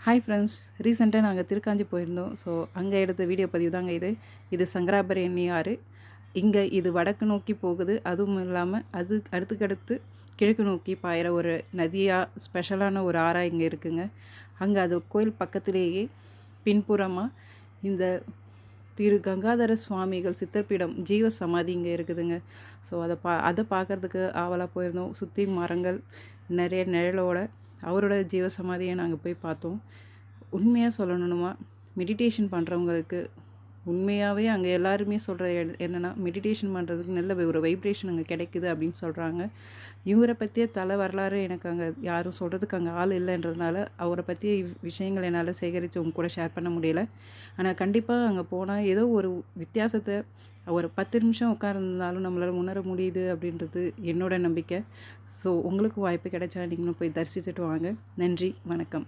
Hi friends, ரீசெண்டாக நாங்கள் திருக்காஞ்சி போயிருந்தோம். ஸோ அங்கே எடுத்த வீடியோ பதிவு தாங்க இது. இது சங்கராபரணி ஆறு. இங்கே இது வடக்கு நோக்கி போகுது. அதுவும் இல்லாமல் அடுத்துக்கடுத்து கிழக்கு நோக்கி பாயிற ஒரு நதியாக ஸ்பெஷலான ஒரு ஆறாக இங்கே இருக்குங்க. அங்கே அது கோயில் பக்கத்திலேயே பின்புறமாக இந்த திரு கங்காதர சுவாமிகள் சித்தர்பீடம் ஜீவ சமாதி இங்கே இருக்குதுங்க. ஸோ அதை பார்க்குறதுக்கு ஆவலாக போயிருந்தோம். சுற்றி மரங்கள் நிறைய நிழலோட அவரோட ஜீவ சமாதியை நாங்கள் போய் பார்த்தோம். உண்மையாக சொல்லணுமா, மெடிடேஷன் பண்ணுறவங்களுக்கு உண்மையாகவே அங்கே எல்லாருமே சொல்கிற என்னென்னா, மெடிடேஷன் பண்ணுறதுக்கு நல்ல ஒரு வைப்ரேஷன் அங்கே கிடைக்குது அப்படின்னு சொல்கிறாங்க. இவரை பற்றிய வரலாறு எனக்கு அங்கே யாரும் சொல்கிறதுக்கு அங்கே ஆள் இல்லைன்றதுனால அவரை பற்றிய விஷயங்கள் என்னால் சேகரித்து உங்க கூட ஷேர் பண்ண முடியலை. ஆனால் கண்டிப்பாக அங்கே போனால் ஏதோ ஒரு வித்தியாசத்தை ஒரு 10 நிமிஷம் உட்கார்ந்தாலும் நம்மளால் உணர முடியுது அப்படின்றது என்னோட நம்பிக்கை. ஸோ உங்களுக்கு வாய்ப்பு கிடைச்சா நீங்களும் போய் தரிசிச்சுட்டு வாங்க. நன்றி, வணக்கம்.